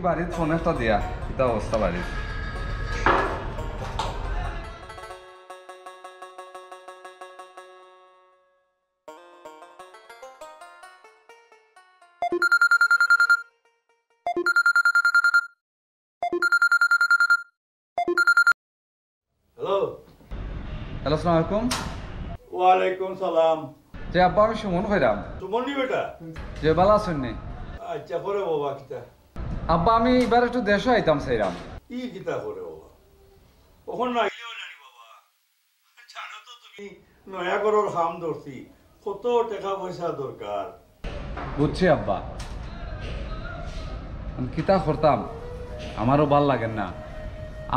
বাড়ির ফোন একটা দিয়া এটা অবস্থা বাড়ির। হ্যালো হ্যালো, আসসালামু আলাইকুম। ওয়ালাইকুম সালাম। যে আব্বা আমি সুমন কইরাম। সুমন নি বেটা? যে ভালো আছেন নি? আচ্ছা করে বাবা কিতা? আব্বা আমি এবার একটু দেশে আইতাম চাইরাম। কি কিতা করে বাবা? কখন না আইলেও জানি বাবা। জানো তো তুমি নয়া ঘরের হাম ধরছি, কত টাকা পয়সা দরকার। বুঝছি আব্বা, আমি কিতা করতাম আমারও ভাল লাগেন না।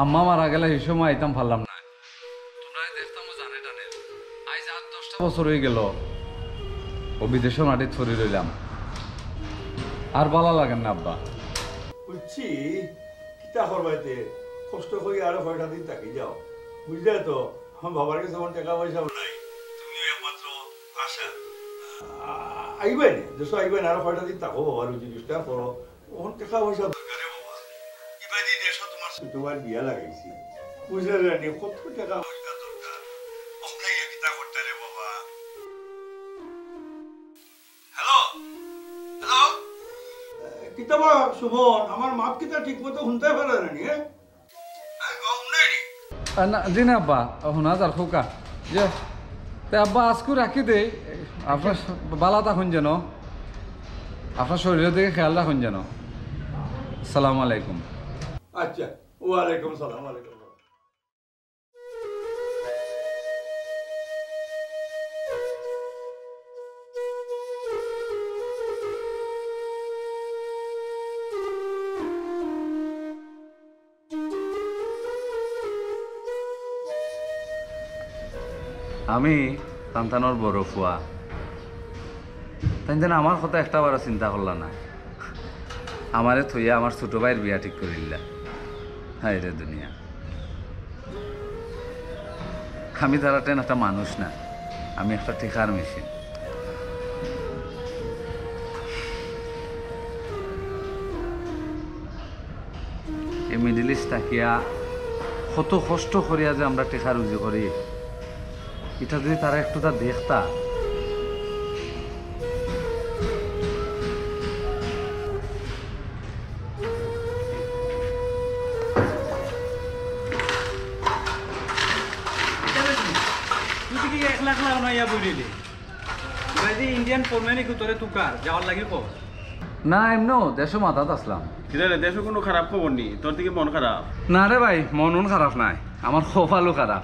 আম্মা মারা গেলে এই সময় আইতাম পারলাম না। তোমরা দেখতাম জানে টানে আজ 8-10টা বছর হয়ে গেল ও বিদেশে মাটির ছড়ি রইলাম, আর ভালো লাগেন না আব্বা। বুঝছি কিতা করবাইতে, কষ্ট করে আরো কয়টা দিন থাকি যাও, বুঝলে তো? আমার বাবার কাছে আমার টাকা পয়সাও নাই, তুমিও একমাত্র আশা। আইবেন দেশ আইবেন, আরো কয়টা দিন থাকো বাবা, রুজি রুজটা করো। ওখান টাকা পয়সা দরকারে বাবা। ইবাদি দেশ তোমার ছোটবার বিয়া লাগাইছি, বুঝলে জানি কত টাকা পয়সা দরকার। ওখানে কিতা করতে রে বাবা। হ্যালো হ্যালো, কিতাবা সুমন, আমার মাপ কিতা ঠিক মতো শুনতে পারে না নি? জি না আব্বা, শোনা যার খোকা যে তে আব্বা আজকে রাখি দেই। আপনার বালা থাকুন যেন, আপনার শরীরের দিকে খেয়াল রাখুন যেন। আসসালামু আলাইকুম। আচ্ছা, ওয়ালাইকুম সালাম। ওয়ালাইকুম সালাম। আমি সন্তানোর বড় ফুয়া, তাই যেন আমার কথা একটা বারো চিন্তা করলা না। আমারে থইয়া আমার ছোট ভাইয়ের বিয়া ঠিক করিলা। হায় রে দুনিয়া, আমি তারাটেন একটা মানুষ না, আমি একটা টিকার মেশিন। এই মিডিল ইস্ট থাকিয়া কত কষ্ট করিয়া যে আমরা টিকা রুজি করি, এটা যদি তারা একটু তা দেখতা। ইন্ডিয়ান ফরম্যান তোরে তুকার যাওয়ার লাগে কো না এমনো দেশও মাথাত আসলাম। দেশে কোনো খারাপ খবর নেই, তোর দিকে মন খারাপ? না রে ভাই, মন খারাপ নাই, আমার কপালও খারাপ।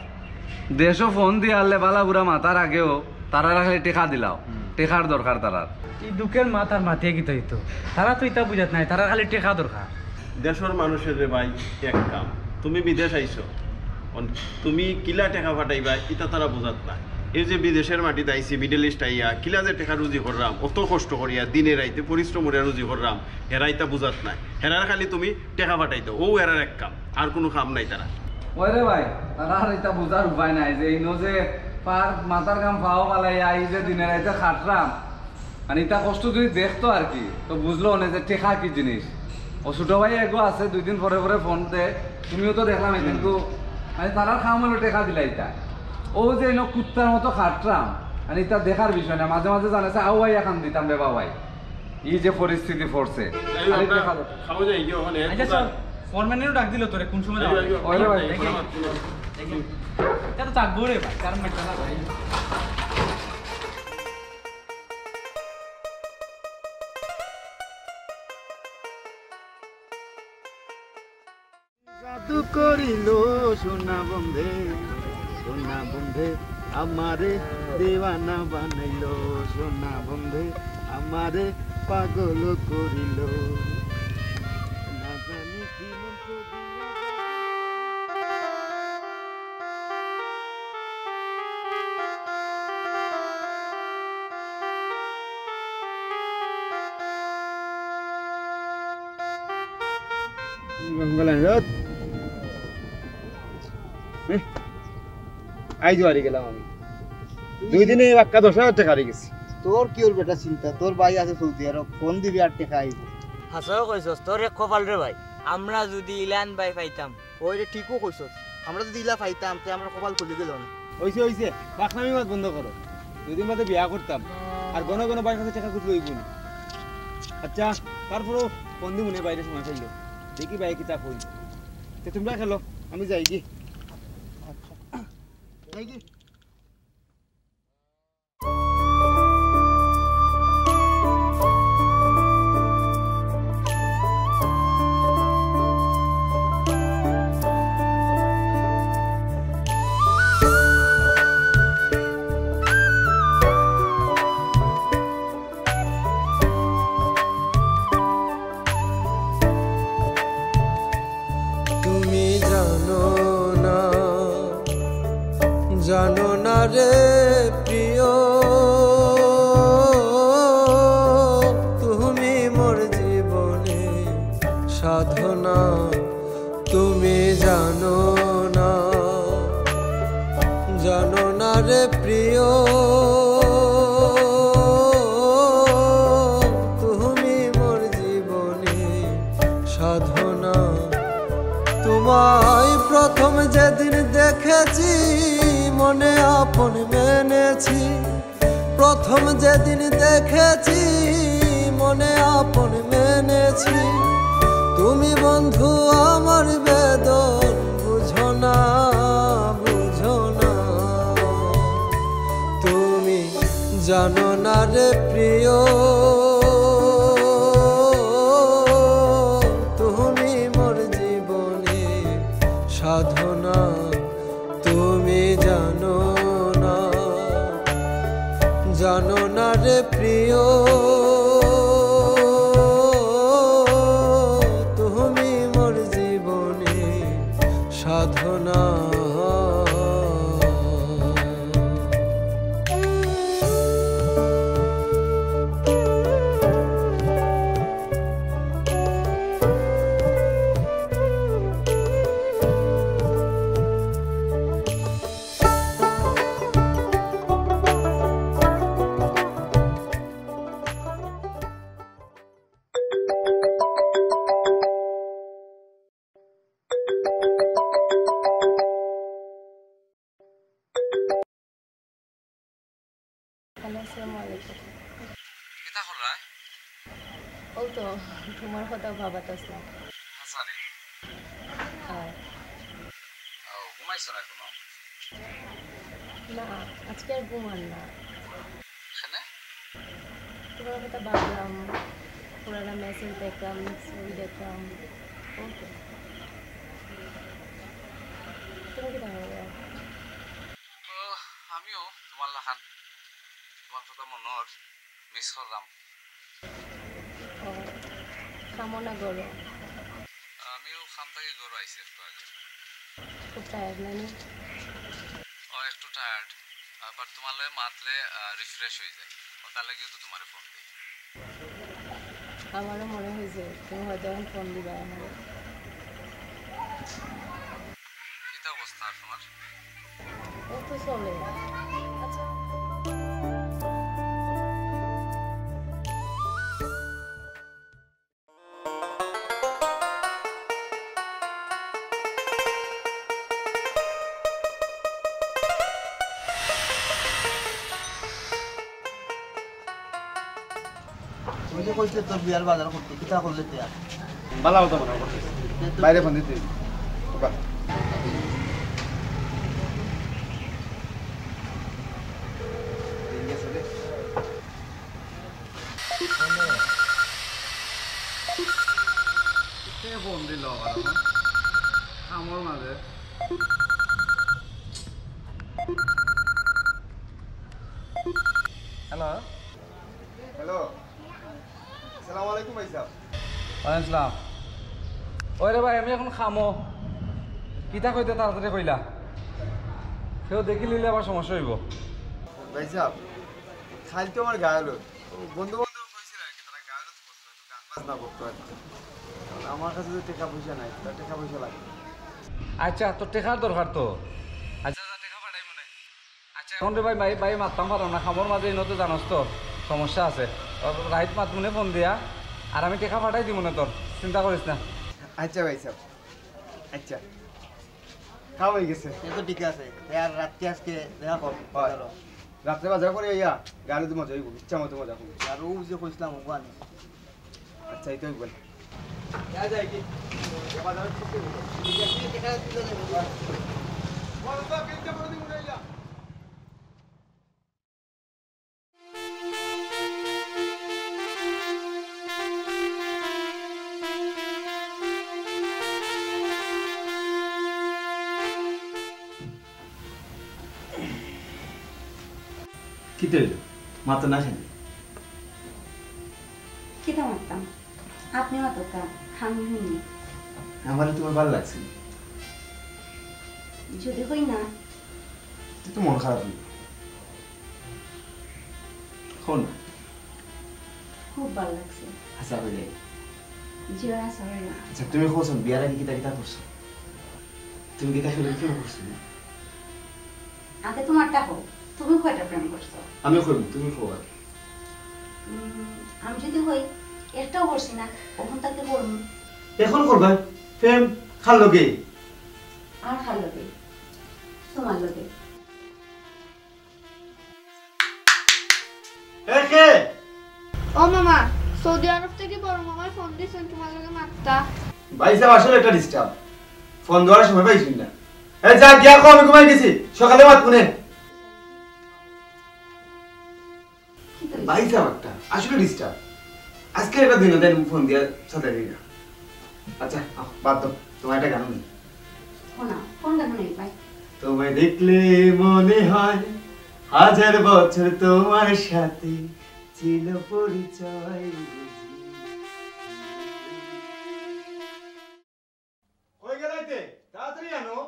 দেশও ফোন দিয়ে আনলে বালা বুড়া মাতার আগেও তারা খালি টেকা দিলাও, টেকার দরকার তারার। এই দুঃখের মাথার মাথিয়ে কি তো তারা তো এটা বুঝাত নাই, তারা খালি টেকা দরকার। দেশের মানুষের রে ভাই এক কাম, তুমি বিদেশ আইছো, তুমি কিলা টেকা ফাটাইবা এটা তারা বোঝাত না। এই যে বিদেশের মাটিতে আইসি, মিডল ইস্ট আইয়া কিলা যে টেকা রুজি করলাম, অত কষ্ট করিয়া দিনে রাইতে পরিশ্রম করিয়া রুজি করলাম, হেরাইতা বুঝাত নাই। হেরার খালি তুমি টেকা ফাটাইতো, ও হেরার এক কাম, আর কোনো কাম নাই তারা। ওই রে ভাই, তারা আর এটা বোঝার উপায় নাই যে ইনো যে পার মাথার কাম পাও পালাই আই যে দিনে রাইতে খাটরাম, মানে এটা কষ্ট যদি দেখতো আর কি, তো বুঝলো না যে টেকা কি জিনিস। ও ছোট ভাই এগো আছে, 2 দিন পরে পরে ফোন দে, তুমিও তো দেখলাম কিন্তু মানে তারা খাম হলো টেকা দিলা। এটা ও যে ইনো কুত্তার মতো খাটরাম, মানে এটা দেখার বিষয় না। মাঝে মাঝে জানাছে আও ভাই এখন দিতাম রে বাবাই, এই যে পরিস্থিতি পড়ছে। ফরম্যানেরও ডাক দিল তোরে কোন সময় যাও? ওই রে ভাই, এটা তো থাকবো রে ভাই, কারণ মেটা না ভাই। জাদু করিল সোনা বন্ধে, সোনা বন্ধে আমারে দেওয়ানা বানাইল, সোনা বন্ধে আমারে পাগল করিল, না জানি কি মন্ত্র আইজো হারিয়ে গেলাম আমি। 2 দিনে 1000 টাকা হারিয়ে গেছি। তোর কি ওর বেটা চিন্তা, তোর ভাই আছে সৌদি আরব, ফোন দিবি আর টাকা আইব। হাসাও কইছস তোর এক কপাল রে ভাই আমরা যদি ইলান ভাই পাইতাম ওই রে ঠিকও কইছস আমরা যদি ইলা পাইতাম তে আমরা কপাল খুলে গেল না হইছে বাকনামি মাত বন্ধ করো দুদিন বাদে বিয়া করতাম আর ঘন ঘন বাইর কাছে টাকা খুঁজে লইব না আচ্ছা তারপরও বন্ধু মনে বাইরে সময় খাইলো দেখি ভাই কি তা কই তে তোমরা খেলো আমি যাই কি আচ্ছা যাই কি জানো না রে প্রিয় তুমি মোর জীবনে সাধনা তুমি জানো না রে প্রিয় তুমি মোর জীবনে সাধনা তোমায় প্রথম যেদিন দেখেছি মনে আপন মেনেছি প্রথম যেদিন দেখেছি মনে আপন মেনেছি তুমি বন্ধু আমার বেদন বুঝো না তুমি জানো না রে প্রিয় তুমি মোর জীবনে সাধনা তুমি জানো না রে প্রিয় তুমি মোর জীবনে সাধনা কিতা কররা ও তো তোমার কথা ভাবাতাছি হাসানি ঘুমাইছ না এখনো না আজকে আর ঘুমান না এখানে তোমার কথা ভাবলাম পুরানা মেসেজ দেখলাম ছবি দেখলাম ওকে তুমি কি ভাবো আমিও তোমার লাখান তোমার কথা মনের মিস করলাম কামনা করো আমিও খান থেকে ঘর আইছি একটু আগে খুব টায়ার্ড নানি একটু টায়ার্ড বাট তোমার লয়ে মাতলে রিফ্রেশ হয়ে যায় ওটার লাগিও তো তোমার ফোন দিই আমারও মনে হয়েছে তুমি হয়তো এখন ফোন দিবা আমার কিতা অবস্থা তোমার ও তো চলে আচ্ছা তুমি যে কইছিলে তোর বিয়ার বাজার করতে কিতা করলে তুই আর ভালো হতো মনে করতেছি বাইরে ফোন দিতে বাহ ফোন দিল আমার মাঝে হ্যালো হ্যালো আসসালামু আলাইকুম ভাই সাহেব ওয়ালাইকুম ওই রে ভাই আমি এখন খামো কিতা কইতে তাড়াতাড়ি কইলা কেউ দেখি নিলে আবার সমস্যা হইব ভাই সাহেব খালি তো আমার গায়ে বন্ধু বান্ধব কইছিল আর কি তারা গায়ে করতো একটু গান বাজনা করতো আর কি। আমার কাছে তো টাকা পয়সা নাই টাকা পয়সা লাগে আচ্ছা তোর টেকার দরকার তো আচ্ছা টেকা পাঠাই মনে আচ্ছা এখন রে ভাই ভাই মারতাম পারো না খামোর মাঝে ইনো তো জানোস তো সমস্যা আছে রাইত মাত মনে ফোন দিয়া আর আমি টেকা পাঠাই দিব না তোর, চিন্তা করিস না। আচ্ছা ভাই সাহেব, আচ্ছা খাওয়া হয়ে গেছে। এ তো ঠিক আছে আর রাত্রে আজকে দেখা কর হয়। রাত্রে বাজার করে ইয়া গাড়ি তো মজা হইব, ইচ্ছা মতো মজা করবো। আর ও যে কইছিলাম ওখানে আচ্ছা এইটাই বল। কি তো মাত্র না শুনি কিতা মারতাম আপনি মাতকা আমি হইনি আমার তোমার ভালো লাগছে যদি হই না তো মন খারাপ হইব। শোন না, খুব ভালো লাগছে হাসা হইলে। জিরা সরে না আচ্ছা তুমি কোসন বিয়ার আগে কিতা কিতা করছো? তুমি কিতা শুনে কি করছো? আগে তোমারটা হোক, তুমি কয়টা প্রেম করছো? আমি কইব, তুমি কইবা। আমি যদি হই একটাও করছি না, কখন তাকে করবো? এখন করবা প্রেম খাল লগে আর খাল লগে তোমার লগে। একে ও মামা, সৌদি আরব থেকে বড় মামায় ফোন দিয়েছেন তোমার লগে মাত্তা। ভাই সাহেব আসলে একটা ডিস্টার্ব, ফোন দেওয়ার সময় পাইছি না। এই যা গিয়া কো আমি ঘুমাই গেছি, সকালে মাত কোনে। ভাই সাহেব একটা আসলে ডিস্টার্ব, আজকে একটা দিন দেন ফোন দিয়া সাথে দিই। আচ্ছা বাদ দাও, তোমার একটা গান নেই। শোনা কোন গান নেই ভাই? তোমায় দেখলে মনে হয় হাজার বছর তোমার সাথে ছিল পরিচয়। কই গেলাইতে তাড়াতাড়ি আনো।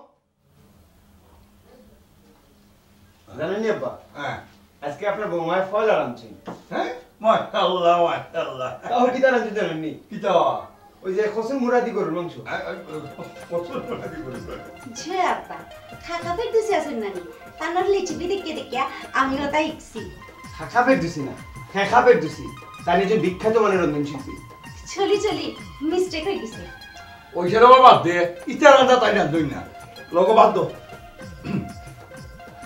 জানেন নি আব্বা, হ্যাঁ আজকে আপনার বৌমায় ফল আনছেন। হ্যাঁ মাশাআল্লাহ মাশাআল্লাহ। তাও কি তার আনছেন জানেন নি? কি তো ওই যে খসুন মুরাদি গরুর মাংস। পছন্দ নাকি করিস? ঝে আপা খাকা পেট দিছে আসেন নানি তানোর লিচিবি দেখে দেখে আমিও তাই ইকছি। খাবের দুসি না, হ্যাঁ খাবের দুসি। তার নিজে বিখ্যাত মানের রন্ধন শিল্পী। চলি চলি মিস্টেক হয়ে গেছে। ওই সেটা বাদ দে, ইচ্ছা রান্না তাই না দই না লোক বাদ দো।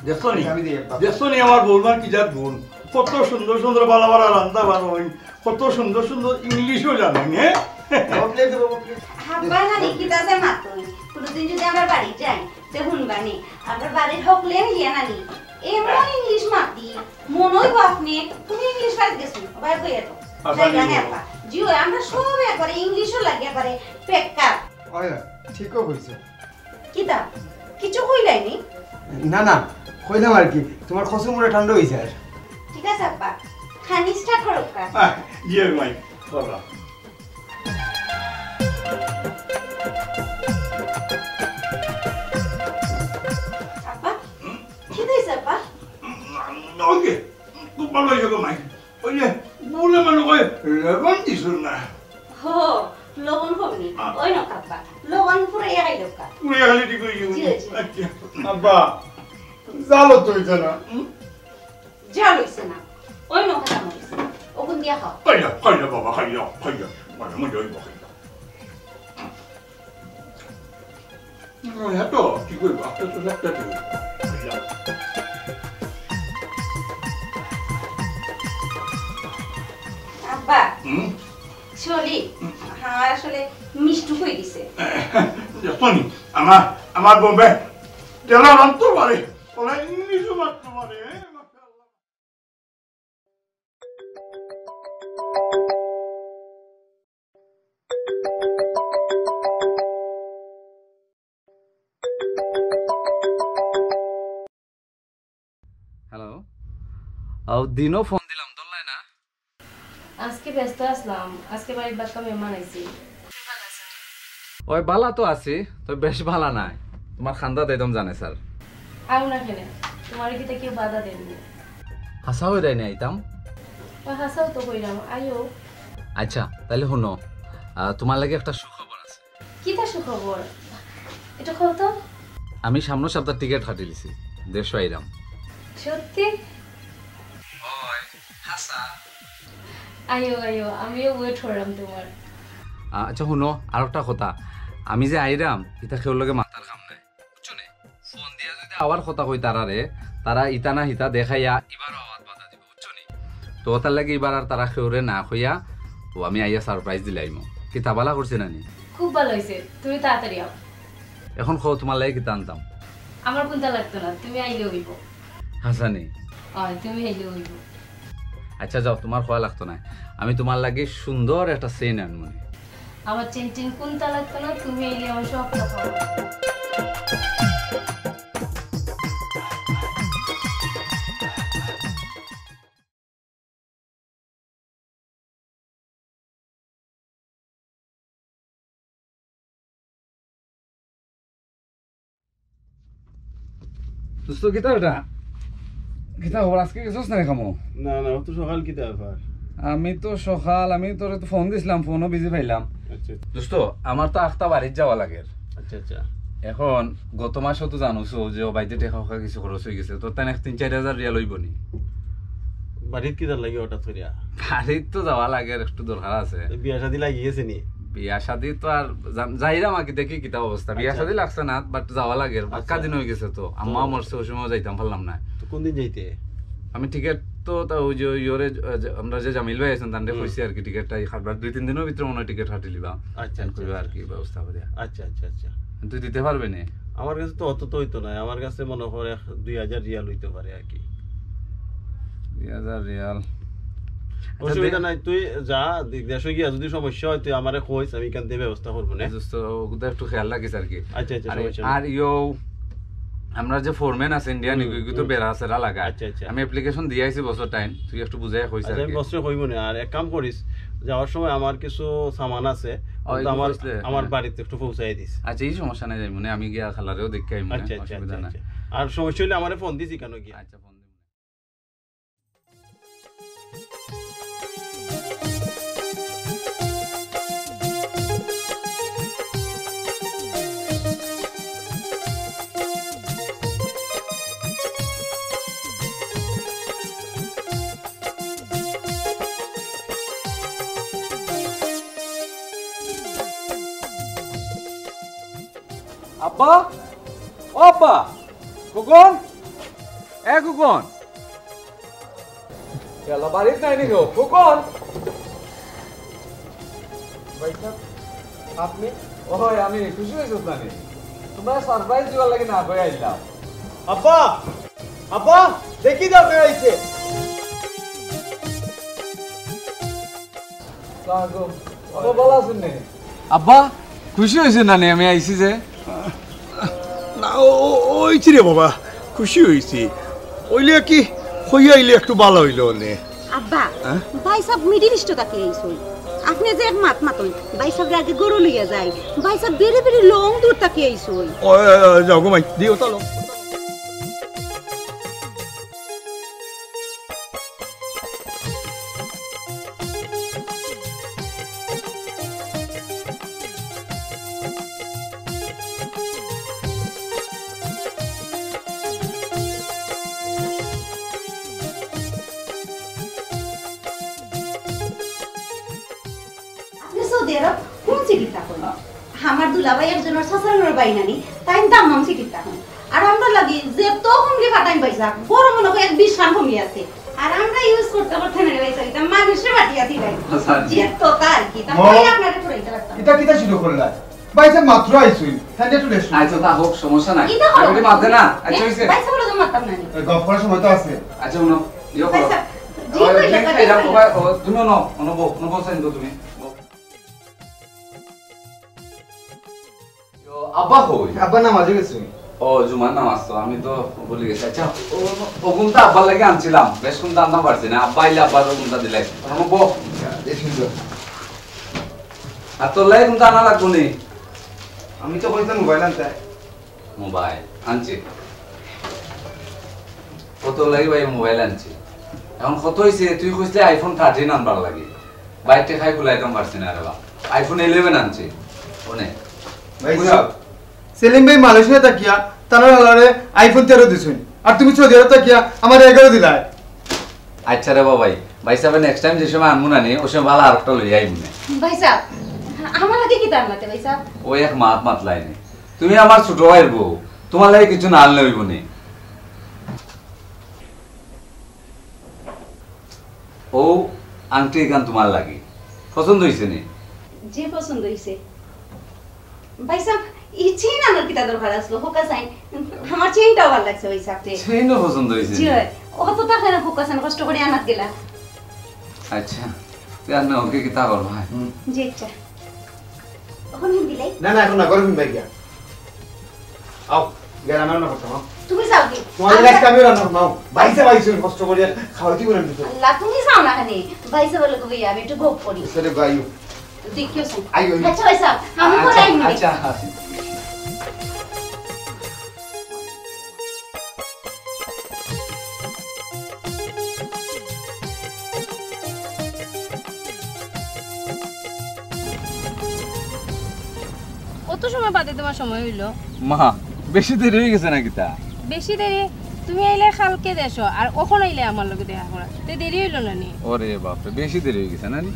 দেখছো নি আমি দিই আব্বা। দেখছো নি আমার বৌমার কি যার গুণ, কত সুন্দর সুন্দর বালা বালা রান্না বানোই, কত সুন্দর সুন্দর ইংলিশও জানেন। হ্যাঁ প্লেট দেবো প্লেট। হাব্বা নানি কিতাছে মাতই কোনদিন যদি আমরা বাড়ি যাই তে হুনবানি আমরা বাড়ির হকলে ইয়া নানি এমন ইংলিশ মাতি মনই বাপনে তুমি ইংলিশ বাড়ি গেছো ভাই কইয়া তো তাই জানে আপা জিও আমরা সব একবারে ইংলিশও লাগে পারে পেক্কা। ওই ঠিকও কইছো। কিতা কিছু কইলাইনি? না না কইলাম আর কি, তোমার খসুন মুরা ঠান্ডা হইছে আর। ঠিক আছে আপা খানি স্টার্ট করো কা। ইয়ে মাই করলাম। আপা কি দিছ আপা? ওকে খুব ভালো হয়েছে গো মাই। ওই যে বলে মনে করে লেবন দিছ না, হো লবণ হবনি ওই না আপা লবণ পুরো একাই দোকা পুরে খালি ঠিক হয়ে জি, জি। আচ্ছা আব্বা জালো তো হইছে না। যা লইছে না ওই না কথা মরিস ওগুন দিয়া খাও। খাইয়া খাইয়া বাবা খাইয়া খাইয়া মানে মজা হইব খাইয়া। হ্যাঁ তো ঠিক হইব, আপনার তো একটা ঠিক খাইয়া। আব্বা চলি আমার আসলে মিষ্টু হয়ে গেছে। দেখনি আমার আমার বোম্বে তেলা রাখতে পারে, ওরা ইংলিশও মারতে পারে। হ্যালো, দিনও ফোন দিলাম ধরলাই না। আজকে ব্যস্ত আসলাম, আজকে বাড়ির বাক্কা মেহমান আইছি। ওই বালা তো আছি, তো বেশ বালা নাই। তোমার খান্দা একদম জানে স্যার। আও না খেলে তোমার কিতা কেউ বাধা দেননি। হাসা হয়ে যায় না আইতাম। ও হাসাও তো কইরাম আইও। আচ্ছা তাহলে শুনো, তোমার লাগে একটা সুখবর আছে। কিতা সুখবর এটা কও তো। আমি সামনের সপ্তাহ টিকিট কাটি দিছি, দেশ আইরাম। সত্যি? ওই হাসা আইও আইও আমিও ওয়েট করলাম তোমার। আচ্ছা শুনো আর একটা কথা, আমি যে আইরাম এটা কেউ লগে মাথার কাম নাই বুঝছো নে। ফোন দিয়া যদি আবার কথা কই তারারে, তারা ইতা না হিতা দেখাইয়া এবার আওয়াজ বাধা দিব বুঝছো নি। তো তার লাগে এবার আর তারা কেউরে না কইয়া ও আমি আইয়া সারপ্রাইজ দিলাইমো। কিতা বালা করছে নানি? খুব ভালো হয়েছে, তুমি তাড়াতাড়ি আও। এখন খাও তোমার লাগে কিতা আনতাম? আমার কোনটা লাগতো না, তুমি আইলে হইব। হাসানি তুমি আইলে হইব। আচ্ছা যাও, তোমার খাওয়া লাগতো না, আমি তোমার লাগে সুন্দর একটা চেইন আনবো। আমার চেন চেন কোনটা লাগতো না, তুমি আইলে আমার সব কথা। দোস্ত কিতা এটা কিতা খবর? আজকে গেছস না কামো? না না, অত সকাল কিতা ব্যাপার? আমি তো সকাল আমি তোরে তো ফোন দিছিলাম, ফোনও বিজি পাইলাম। আচ্ছা দোস্ত আমার তো আখতা বাড়ির যাওয়া লাগে। আচ্ছা আচ্ছা। এখন গত মাসও তো জানোছো যে ও বাইতে টেকা ফাঁকা কিছু খরচ হয়ে গেছে, তোর তাই 3-4 হাজার রিয়াল হইব নি? বাড়িত কিতা লাগে হঠাৎ করিয়া? বাড়ির তো যাওয়া লাগে, একটু দরকার আছে। বিয়া শাদি লাগি গেছে নি? বিয়া শাদি তো আর যাইরাম আগে দেখি কিতা অবস্থা। বিয়া শাদি লাগছে না, বাট যাওয়া লাগে, বাক্কা দিন হয়ে গেছে। তো আম্মা মরছে, ওই সময় যাইতাম পারলাম না। তো কোন দিন যাইতে? আমি টিকিট তো ওই যে ইয়োরে আমরা যে জামিল ভাই আছেন তান্ডে কইছি আর কি টিকিটটা কাটবার 2-3 দিনের ভিতরে মনে হয় টিকিট হাঁটি লিবা। আচ্ছা কইবা আর কি ব্যবস্থা করিয়া। আচ্ছা আচ্ছা আচ্ছা। তুই দিতে পারবে না? আমার কাছে তো অত তো হইতো না, আমার কাছে মনে করে 2000 রিয়াল হইতে পারে আর কি। 2000 রিয়াল অসুবিধা নাই, তুই যা দেশে গিয়া যদি সমস্যা হয় তুই আমারে কইস, আমি এখান থেকে ব্যবস্থা করবো না। ওগুলো একটু খেয়াল রাখিস আর কি। আচ্ছা আচ্ছা। আর আমরা যে ফোরম্যান আছে ইন্ডিয়ান ইগুই তো বেড়া সেরা লাগা। আচ্ছা আচ্ছা। আমি অ্যাপ্লিকেশন দিয়ে আইছি বছর টাইম, তুই একটু বুঝাই কইস আর কি। আমি বছর কইব না। আর এক কাম করিস, যাওয়ার সময় আমার কিছু সামান আছে, আমার বাড়িতে একটু পৌঁছাই দিস। আচ্ছা এই সমস্যা নাই, যাই মনে আমি গিয়া খালারেও দেখে আইমু। আচ্ছা আচ্ছা আচ্ছা। আর সমস্যা হইলে আমারে ফোন দিছি কেন গিয়া? আচ্ছা ফোন দিমু। আব্বা, ও আব্বা, কুকন, কুকন, গেল বাড়িতে নাই নিগো, কুকন। আপনি? ওই আমি খুশি হয়েছিস না নি, তোমরা সারপ্রাইজ দিবার লাগে না কই আইলাম। আব্বা আব্বা দেখি দাও কে আইছে। আব্বা ভালো আছেন নি? আব্বা খুশি হয়েছে না নি আমি আইছি যে? না ওইছি রে বাবা, খুশি হয়েছি। ওইলে কি হইয়া আইলে একটু ভালো হইল নে। আব্বা ভাই সব মিডিল ইস্ট তাকে আইছই, আপনি যে এক মাত মাতই ভাই সব আগে গরু লইয়া যায়, ভাই সব বেরে বেরে লং দূর তাকে আইছই। ও যাও গো মাই দিও তালো। আমার দুলাভাই একজনের শাশুড়ির বাইনানি তাই দাম্মাম সিটিটা হন। আর আমরা লাগি যে তো হুমকি ফাটাই পাইছা বড় মনে হয় এক 20 খান কমি আছে। আর আমরা ইউজ করতে করতে না পাইছা এটা মানুষের বাটিয়া দিলাই যে তো তার কি তা কই আপনারে পুরাইতে লাগতাম। এটা কিটা শুরু করলা? বাইসা মাত্র আইছুই তাই একটু রেস্ট। আচ্ছা তা হোক, সমস্যা নাই। আমি মাঝে না আচ্ছা হইছে বাইসা বলে তো মারতাম না। গপ করার সময় তো আছে। আচ্ছা শুনো ইও করো জি কইলা এটা বাবা তুমি নো নবো সাইন তো তুমি। আব্বা কই? আব্বা নামাজে গেছে। ও জুমার নামাজ তো আমি তো ভুলে গেছি। আচ্ছা ও গুমটা আব্বার লাগে আনছিলাম, বেশ কোনটা আনতে পারছি না। আব্বা আইলে আব্বার গুমটা দিলাই নবো। আর তোর লাগে কোনটা আনা লাগবো নি? আমি তো কইতাম মোবাইল আনতে। মোবাইল আনছি, কত লাগে ভাই মোবাইল আনছি। এখন কত হয়েছে? তুই কইছিলে আইফোন 13 আনবার লাগে, বাইকটা খাই খুলাইতাম পারছি না রে বা। আইফোন 11 আনছি ওনে। ভাই সেলিম ভাই মালয়েশিয়া তাকিয়া তারা আলারে আইফোন 13 দিছেন, আর তুমি সৌদি আরব তাকিয়া আমার 11 দিলাই। আচ্ছা রে বাবাই ভাই সাহেব নেক্সট টাইম যে সময় আনমু না নি ওই সময় ভালো আরেকটা লই আইব না ভাই সাহেব আমার লাগে কি তার মাতে ভাই সাহেব ওই এক মাত মাতলাই নি তুমি আমার ছোট ভাইয়ের বউ তোমার লাগে কিছু না আনলে হইব নি ও আংটি গান তোমার লাগে পছন্দ হইছে নি যে পছন্দ হইছে ভাই সাহেব এই চেইন আমার কি দরকার আসলো হোকা সাইন আমার চেইনটাও ভালো লাগছে ভাই সাহেব চেইনও পছন্দ হইছে জি অত টাকা না হোকা সাইন কষ্ট করে আনাত গেলা আচ্ছা তেল না ওকে কি তা করব জি আচ্ছা ওখানে দিলাই না না এখন না করবেন ভাই গিয়া আও গেরা না করতে নাও তুমি যাও কি তোমার নেক্সট টাইম রান্না নাও বাইসে কষ্ট করে খাওয়াতে বলেন দিতে আল্লাহ তুমি যাও না খানে ভাই সাহেব বলে কই আমি একটু গপ করি সেটা গাইও দেখিও সাইন আইও আচ্ছা ভাই সাহেব আমি করে আইনি আচ্ছা কত সময় বাদে তোমার সময় হইলো মা বেশি দেরি হয়ে গেছে নাকি তা বেশি দেরি তুমি আইলে কালকে দেশো আর কখন আইলে আমার লগে দেখা করা তে দেরি হইলো না নি ওরে বাপ রে বেশি দেরি হয়ে গেছে না নি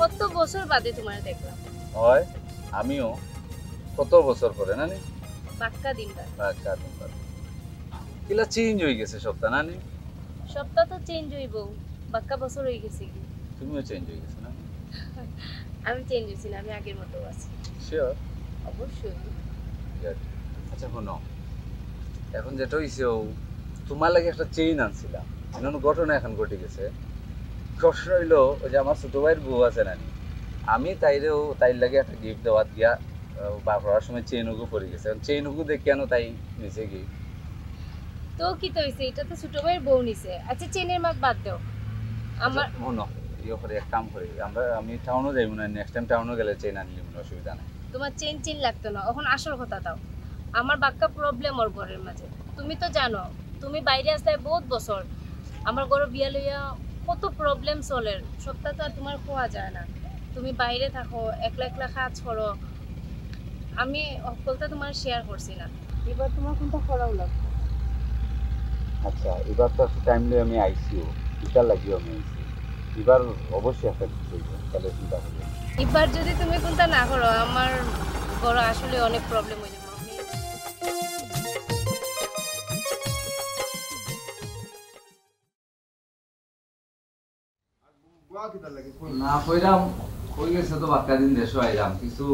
কত বছর বাদে তোমার দেখলাম হয় আমিও কত বছর পরে না নি পাক্কা দিনটা পাক্কা দিন পরে কিলা চেঞ্জ হয়ে গেছে সপ্তাহ না নি সপ্তাহ তো চেঞ্জ হইব পাক্কা বছর হয়ে গেছে কি তুমিও চেঞ্জ হয়ে গেছে না আমি চেঞ্জ হইছি না আমি আগের মতো আছি শিওর অবশ্যই আচ্ছা শোনো এখন যেটা হইছে তোমার লাগে একটা চেইন আনছিলাম এমন ঘটনা এখন ঘটে গেছে প্রশ্ন হইলো ওই যে আমার ছোট ভাইয়ের বউ আছে নানি আমি তাইর লাগে একটা গিফট দেওয়াত গিয়া বার করার সময় চেইন হুকু পড়ে গেছে চেইন হুকু দেখে কেন তাই নিচে গিয়ে তো কি তো হইছে এটা তো ছোট ভাইয়ের বউ নিছে আচ্ছা চেনের মাত বাদ দাও আমার শোনো ইয়ে করে এক কাম করি আমি টাউনও যাইব না নেক্সট টাইম টাউনও গেলে চেইন আনলি মনে অসুবিধা নাই তোমার চেন লাগতো না এখন আসল কথা দাও আমার বাক্কা প্রবলেম ওর ঘরের মাঝে তুমি তো জানো তুমি বাইরে আসতে বহুত বছর আমার ঘরে বিয়া লইয়া কত প্রবলেম চলে সবটা তো আর তোমার খোয়া যায় না তুমি বাইরে থাকো একলা একলা কাজ করো আমি অকলটা তোমার শেয়ার করছি না এবার তোমার কোনটা করাও লাগবে আচ্ছা এবার তো একটা টাইমলি আমি আইসিও এটা লাগিও আমি আইসি এবার অবশ্যই একটা কিছু তাহলে চিন্তা করবে এবার যদি তুমি কোনটা না করো আমার বড় আসলে অনেক প্রবলেম হয়ে যাবে না কইরাম কই গেছে তো বাক্কা দিন দেশও আইরাম কিছু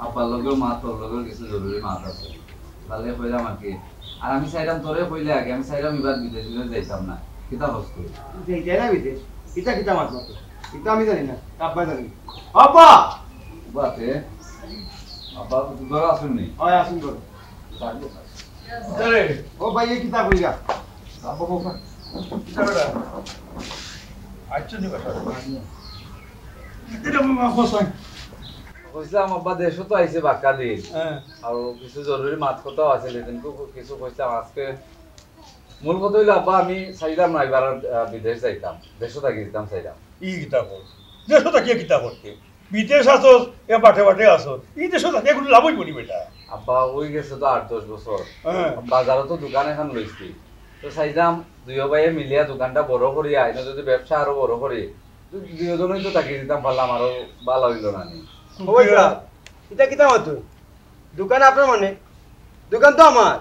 আপার লগেও মাত তোর লগেও কিছু জরুরি মাত আছে তাহলে কইরাম আর কি আর আমি চাইরাম তোরে কইলে আগে আমি চাইরাম এবার বিদেশ যাইতাম না কিতা বস্তু যাই না বিদেশ কিতা কিতা মাত মাত্র এটা আমি জানি না আব্বা জানি আব্বা বাতে আব্বা দুধর আসুন নি হয় আসুন তো আরে ও ভাই এই কিতা কইরা আব্বা বাবা কিটা আচ্ছা নি কথা এটা মামা কোসাই কইছিলাম আব্বা দেশও তো আইছে বাক্কা দিন আর কিছু জরুরি মাত কথাও আছে কিন্তু কিছু কইছিলাম আজকে মূল কথা হইলো আব্বা আমি চাইলাম না এবার বিদেশ যাইতাম দেশও থাকি যেতাম চাইলাম ই কিতা কর দেশও তাকিয়ে কিতা করতে বিদেশ আসো এ বাটে বাটে আসো এই দেশও তাকিয়ে কোনো লাভই করি বেটা আব্বা ওই গেছে তো 8-10 বছর বাজারে তো দোকান এখন লইছি তো চাইলাম দুই ভাইয়ে মিলিয়া দোকানটা বড় করি আইনো যদি ব্যবসা আরো বড় করি দুজনেই তো তাকিয়ে দিতাম পারলাম আরো ভালো হইলো না নি এটা কিতা মাত দোকান আপনার মানে দোকান তো আমার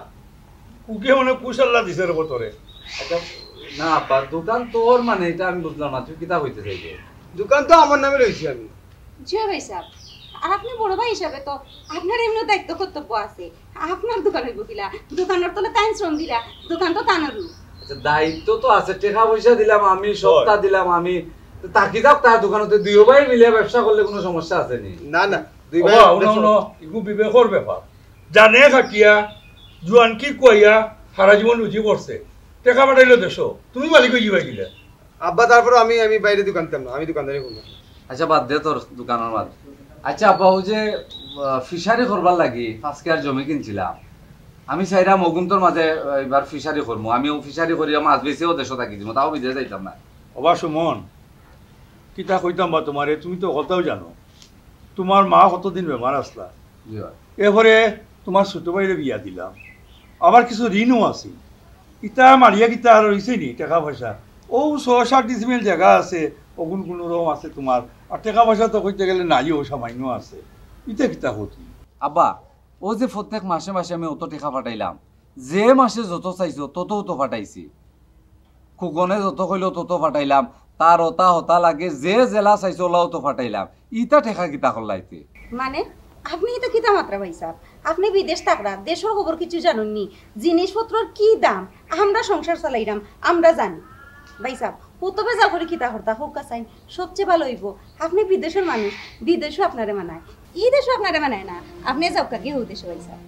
কুকে মানে কুশাল্লা দিছে রে তোরে আচ্ছা না আব্বা দোকান তোর মানে এটা আমি বুঝলাম না তুই কিতা হইতে চাইছে দোকান তো আমার নামে রইছি আমি জি ভাই সাহেব আর আপনি বড় ভাই হিসাবে তো আপনার এমনি দায়িত্ব কর্তব্য আছে আপনার দোকানে বকিলা দোকানের তলে তাই শ্রম দিলা দোকান তো তানারু আচ্ছা দায়িত্ব তো আছে টাকা পয়সা দিলাম আমি সপ্তা দিলাম আমি তাকি যাক তার দোকানতে দুই ভাই মিলে ব্যবসা করলে কোনো সমস্যা আছে নি না না দুই ভাই ইগু বিবেকর ব্যাপার জানে থাকিয়া জুয়ান কি কইয়া সারা জীবন রুজি করছে টাকা পাঠাইলো দেশো তুমি মালিক হয়ে যাবা গিলা আব্বা তারপর আমি বাইরে দোকান করতাম না আমি দোকানদারি করব আচ্ছা বাদ দে তোর দোকানের বাদ আচ্ছা আব্বা ও যে ফিশারি করবার লাগি 5 কেয়ার জমি কিনছিলাম আমি চাইরাম অগুন্তর মাঝে এবার ফিশারি করবো আমিও ফিশারি করিয়া মাছ বেচেও দেশও থাকি দিব তাও বিদেশ যাইতাম না অবা সুমন কিতা কইতাম বা তোমারে, তুমি তো কথাও জানো তোমার মা কতদিন বেমার আসলা, এরপরে তোমার ছোট ভাইরে বিয়া দিলাম, আবার কিছু ঋণও আছে। ইটা মারিয়া কিতা আর রয়েছে নি টাকা পয়সা? ও ৬-৭ ডিসিমেল জায়গা আছে, অগুন কোনো রকম আছে তোমার, আর টাকা পয়সা তো কইতে গেলে নাই, ও সামান্য আছে। ইটা কিতা হতি আব্বা, ও যে প্রত্যেক মাসে মাসে আমি অত টাকা পাঠাইলাম, যে মাসে যত চাইছো তত তো পাঠাইছি, খুকনে যত কইলো তত পাঠাইলাম, তার ওতা হতা লাগে যে জেলা চাইছো ওলাও তো পাঠাইলাম, ইটা টেকা কিতা করলাইতে? মানে আপনি তো কিতা মাত্রা ভাই সাহেব, আপনি বিদেশ থাকরা দেশের খবর কিছু জানেননি, জিনিসপত্রের কি দাম আমরা সংসার চালাইলাম আমরা জানি। ভাই সাহেব কত বেজা করে কিতা হরতা হোক চাইন, সবচেয়ে ভালো হইব আপনি বিদেশের মানুষ, বিদেশও আপনারে মানায়, ই দেশও আপনারে মানায় না, আপনি যাও কাকে হো দেশে ভাই সাহেব।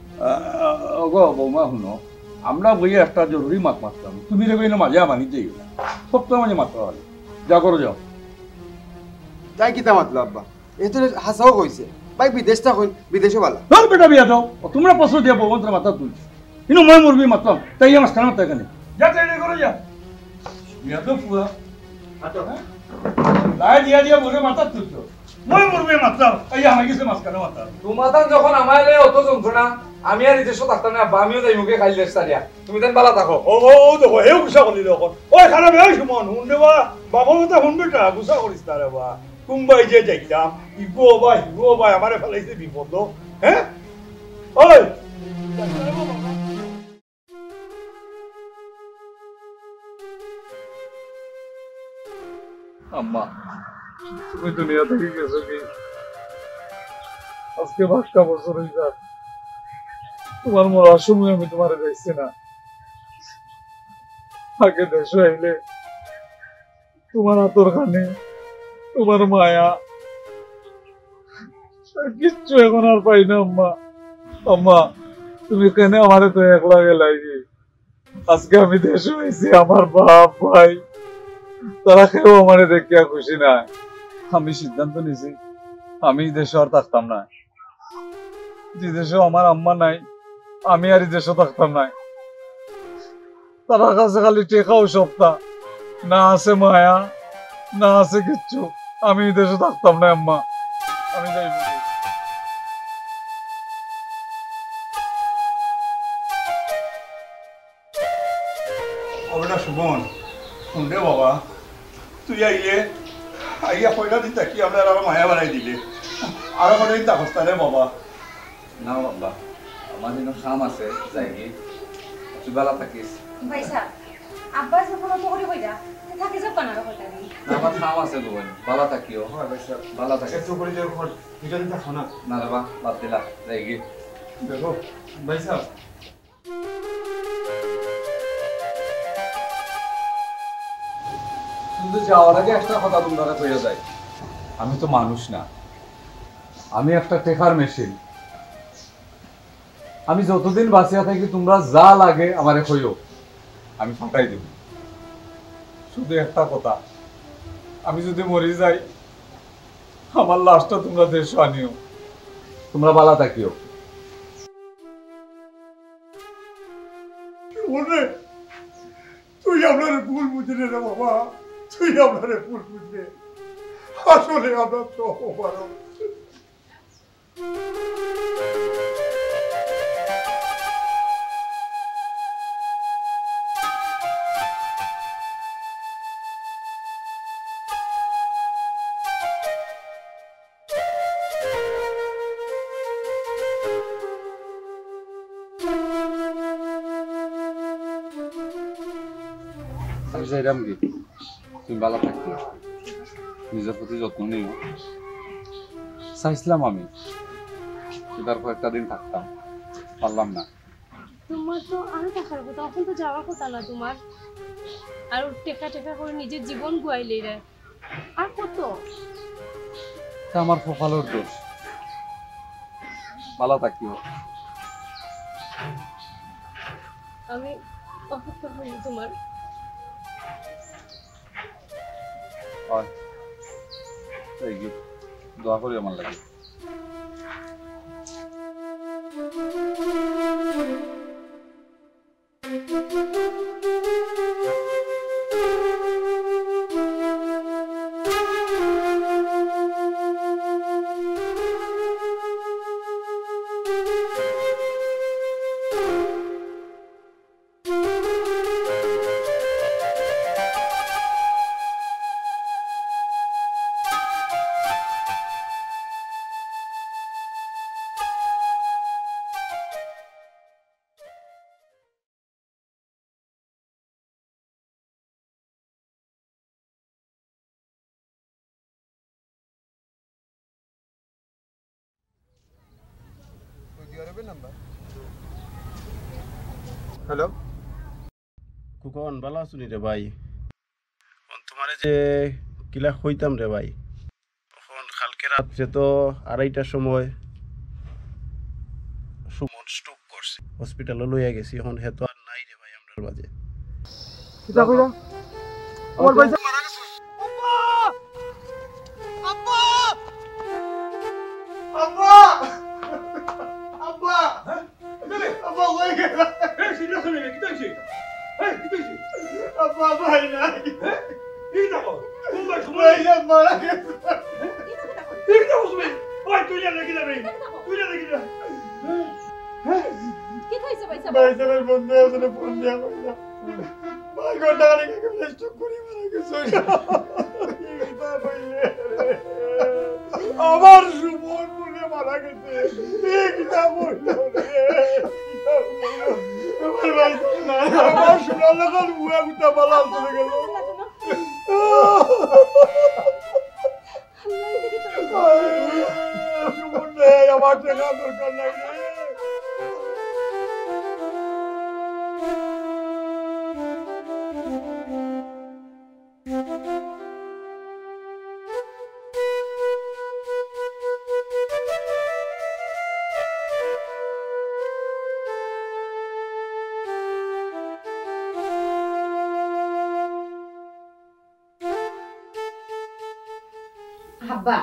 গো বৌমা শুনো, আমরা বইয়ে একটা জরুরি মাত মারতাম, তুমি রে বইলে মাঝে মানি যাই সপ্তাহ মাঝে মাত্রা পারে, যা করো যাও। তাই কিতা মাতলো আব্বা, এই তো হাসাও কইছে ভাই বিদেশটা কইন, বিদেশও ভালো। ধর বেটা বিয়া দাও, তোমরা প্রশ্ন দিয়া বৌমন্ত্র মাথা তুলছি, কিন্তু মই মুরবি মাতলাম তাই আমার খানা মাত্রা এখানে যা, তাই করে যা বিয়া তো পুরা লাই দিয়া দিয়া বলে মাথা তুলছো, মই মুরবি মাতলাম এই আমার কিছু মাঝখানে মাথা। তোমার যখন আমার অত যন্ত্রণা, আমি আর নিজস্ব থাকতাম না, আমিও যাই মুখে খাইলে সারিয়া, তুমি দেন বালা থাকো। ও দেখো হেউ গুছা করলি দেখো, ওই খানা বেয়া সুমন শুনবে বা বাবা কথা শুনবে টা গুছা করিস না রে বা, কুম্বাই যে যাইতাম ইগো ভাই আমারে ফেলাইছে বিপদ। হ্যাঁ ওই আম্মা, তুমি দুনিয়া থেকে গেছো কি? আজকে ৫টা বছর হয়ে যাক, তোমার মরার সময় আমি তোমার দেখছি না। আগে দেশে আইলে তোমার আতর খানে, তোমার মায়া, কিচ্ছু এখন আর পাই না আম্মা। আম্মা তুমি কেন আমারে তো একলা গেলাই? আজকে আমি দেশে হয়েছি, আমার বাপ ভাই তারা কেউ আমারে দেখিয়া খুশি না। আমি সিদ্ধান্ত নিছি আমি দেশে আর থাকতাম না, যে দেশে আমার আম্মা নাই আমি আর এই দেশে থাকতাম না। তারা কাছে খালি টেকাও সপ্তাহ, না আছে মায়া না আছে কিচ্ছু, আমি এই দেশে থাকতাম না আম্মা, আমি যাইব। ওটা সুমন শুনলে বাবা, তুই আইলে আইয়া পয়লা দিন থাকি আমরা আরো মায়া বানাই দিলে, আরো কটা দিন থাকস রে বাবা। না বাবা, আমার দিন কাম আছে, যাই গিয়ে তুই বালা থাকিস। ভাই সাহেব আব্বা যখন তো করে কইরা থাকি যাব না কইতা দি না, আমার কাম আছে গো, বালা থাকিও। হয় ভাই সাহেব, বালা থাকিস একটু করে যে ঘর এটা দিতে খানা না রে বা, বাদ দিলা, যাই গিয়ে। দেখো ভাই সাহেব। কিন্তু যাওয়ার আগে একটা কথা তোমরা কইয়া যায়, আমি তো মানুষ না, আমি একটা টেকার মেশিন। আমি যতদিন বাঁচিয়া থাকি তোমরা যা লাগে আমারে কইও, আমি ফাটাই দেব। শুধু একটা কথা, আমি যদি মরে যাই আমার লাশটা তোমরা দেশ আনিও, তোমরা বালা থাকিও। তুই আপনার ভুল বুঝলে রে বাবা, তুই আপনার ভুল বুঝলে, আসলে আমরা তো অপারক। আমি চাইলাম কি তুমি ভালো থাকতে, নিজের প্রতি যত্ন নিও। চাইছিলাম আমি তার কয়েকটা দিন থাকতাম, পারলাম না। তোমার তো আরো টাকার কথা, এখন তো যাওয়ার কথা না তোমার, আর টেকা টেকা করে নিজের জীবন গুয়াইলে রে, আর কত? আমার কপালের দোষ। ভালো থাকিও। আমি অপেক্ষা করি তোমার। দোয়া করি আমার লাগে। হ্যালো কুকন ভালো আছো রে ভাই তোমারে যে কিলা হইতাম রে ভাই তখন কালকে রাত্রে তো 2:30টার সময় সুমন স্ট্রোক করছে হসপিটালে লইয়া গেছি এখন হেতো আর নাই রে ভাই আমরার মাঝে কিটা কইরা আমার ভাই মারা গেছে আব্বা আব্বা আব্বা আব্বা ওই গেল এই সিরিয়াস হয়ে গেল কিটা হইছে এই কিটা হইছে আব্বা ভাই নাই এই দেখো ভাই মারা গেছে এই দেখো তুমি ওই তুই না কি যাবে তুই না কি যাবে কি হইছে ভাই সাহেব ভাই সাহেব বন্ধু আসলে ফোন দিয়া কইলা ভাই ঘন্টা খানেক আগে ফ্ল্যাশ করে মারা গেছে এইটা বললে আমার সুমন বলে মারা গেছে এইটা বললো রে আমার ভাই না আমার শোনার লাগাল বুয়া গুতা বালা চলে গেল সুমন রে আমার টাকা দরকার নাই রে আব্বা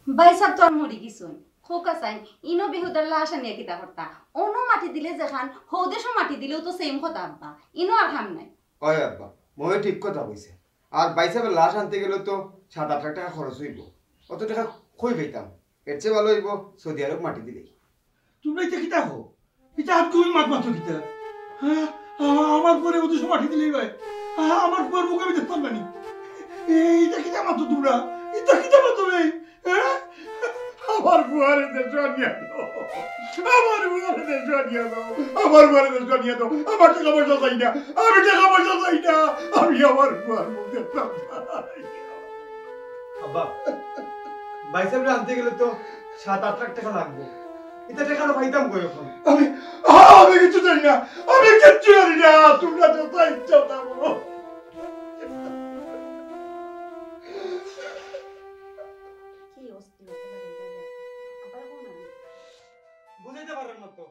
ভাই সাহেব তো আর মরি গেছুন খোকা চাই ইনো বেহুদার লাশ আনিয়া কিতা করতা অন্য মাটি দিলে যেখান হৌদেশও মাটি দিলেও তো সেম কথা আব্বা ইনো আর হাম নাই ওই আব্বা মই ঠিক কথা কইছে আর বাইসাবের লাশ আনতে গেলে তো 7-8 লাখ টাকা খরচ হইব অত টাকা কই পাইতাম এর চেয়ে ভালো হইব সৌদি আরব মাটি দিলেই তোমরা এটা কিতা হো এটা আর তুমি মাত মাত্র কিতা হ্যাঁ আমার পরে ওদের সব মাটি দিলেই ভাই আমার পর মুখে আমি দেখতাম না এইটা কিতা মাত্র তোমরা এটা কিতা মাত্র হ্যাঁ আমার বুয়ারে দেশ নিয়ে দাও আমার বুয়ারে দেশ নিয়ে দাও আমার বুয়ারে দেশ নিয়ে দাও আমার টাকা পয়সা চাই না আমি টাকা পয়সা চাই না আমি আমার বুয়ার মুখ দেখতাম আব্বা বাইসাবের আনতে গেলে তো 7-8 লাখ টাকা লাগবে এটা টাকা না পাইতাম কই এখন আমি কিছু জানি না আমি কিচ্ছু জানি না তোমরা যত ইচ্ছা তা বলো বুঝাইতে পারেন না তো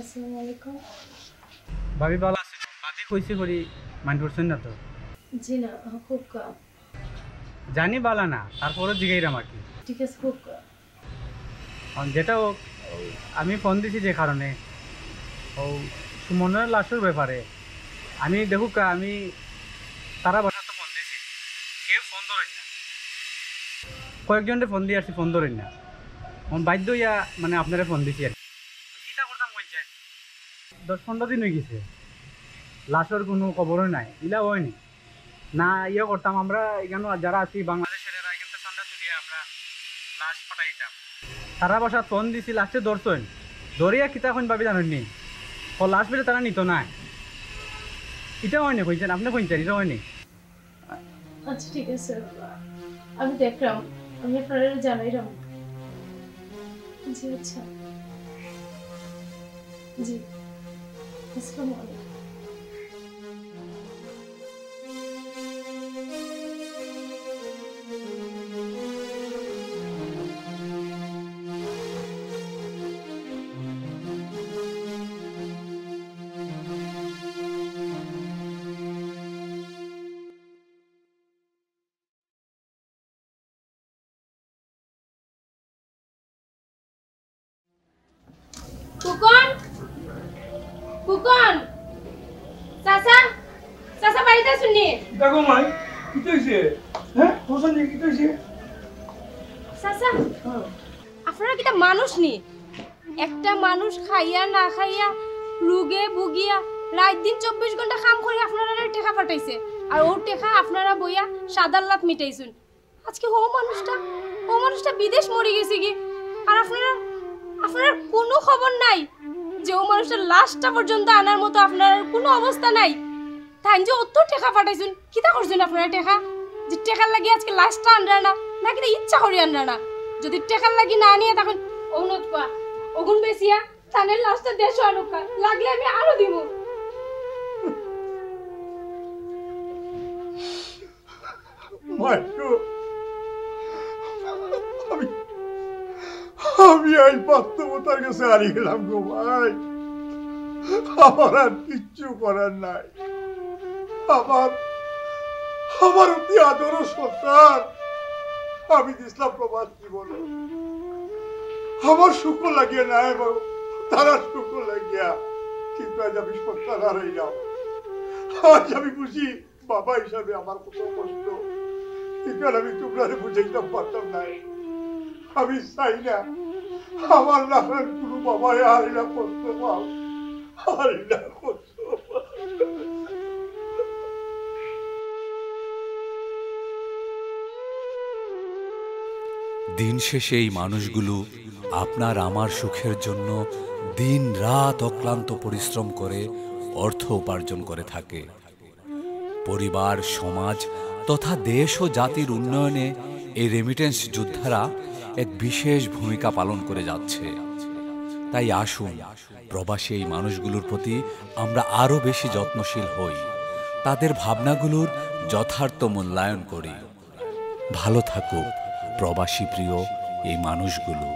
আসসালামু আলাইকুম ভাবি ভালো আছে বাদি কইছে করি মান করছেন না তো জি না খুব কম জানি বালা না তারপরে জিগাইরাম আর কি ঠিক আছে খুব কম যেটা আমি ফোন দিছি যে কারণে ও সুমনের লাশের ব্যাপারে আমি দেখুক আমি তারা বাসাতে ফোন দিছি কেউ ফোন ধরেন না কয়েকজনের ফোন দিয়ে আসছি ফোন ধরেন না বাধ্য ইয়া মানে আপনারা ফোন দিছি আর কিটা করতাম কইছেন 10-15 দিন হয়ে গেছে লাশের কোনো খবরই নাই ইলা হয়নি না ইয়ে করতাম আমরা এখানে যারা আছি বাংলাদেশের এরা এখান থেকে ঠান্ডা চলিয়ে আমরা লাশ পাঠাইতাম তারা বাসা ফোন দিছি লাস্টে ধরছেন ধরিয়া কিতা কোন ভাবি জানেননি ও লাশ বেলে তারা নিত না এটা হয়নি কইছেন আপনি কইছেন এটা হয়নি আচ্ছা ঠিক আছে আমি দেখলাম আমি আপনারা জানাইলাম জি আচ্ছা জি আসসালামু আলাইকুম কুকন কুকন চাচা চাচা বাড়িতে শুনি দেখো মাই কি হইছে হ্যাঁ হোসেন কি হইছে চাচা আপনারা কিটা মানুষ নি একটা মানুষ খাইয়া না খাইয়া রোগে ভুগিয়া রাত দিন 24 ঘন্টা কাম করে আপনারা টাকা পাঠাইছে আর ওর টাকা আপনারা বইয়া 7 লাখ মিটাইছুন আজকে ও মানুষটা বিদেশ মরে গেছে কি আর আপনারা আপনার কোনো খবর নাই যে ও মানুষের লাশটা পর্যন্ত আনার মতো আপনার কোনো অবস্থা নাই। তাই যে অত টাকা পাঠাইছেন কিতা করছেন আপনারা টাকা? যে টাকার লাগি আজকে লাশটা আনরা না নাকি ইচ্ছা করি আনরা না? যদি টাকার লাগি না নিয়ে তখন অনুরোধ পা ওগুন বেশিয়া তানের লাশটা দেশও আনুকা লাগলে আমি আরো দিব। আমি এই বাস্তবতার কাছে হারিয়ে গেলাম গো ভাই। আমার আর কিচ্ছু করার নাই। আমার অতি আদর সন্তান আমি দিছিলাম প্রবাস জীবনে। আমার সুখ লাগিয়ে নাই বাবু, তারা সুখ লাগিয়া, কিন্তু আজ আমি সন্তান হারাইলাম। আজ আমি বুঝি বাবা হিসাবে আমার কত কষ্ট, কিন্তু আমি তোমরা বুঝাইতে পারতাম নাই। আমি চাই না আমার নামের কোনো বাবাই হারিলা কষ্ট পাও, হারিলা কষ্ট পাও। দিন শেষে এই মানুষগুলো আপনার আমার সুখের জন্য দিন রাত অক্লান্ত পরিশ্রম করে অর্থ উপার্জন করে থাকে। পরিবার, সমাজ তথা দেশ ও জাতির উন্নয়নে এই রেমিটেন্স যোদ্ধারা এক বিশেষ ভূমিকা পালন করে যাচ্ছে। তাই আসুন প্রবাসী এই মানুষগুলোর প্রতি আমরা আরও বেশি যত্নশীল হই, তাদের ভাবনাগুলোর যথার্থ মূল্যায়ন করি। ভালো থাকুক প্রবাসী প্রিয় এই মানুষগুলো।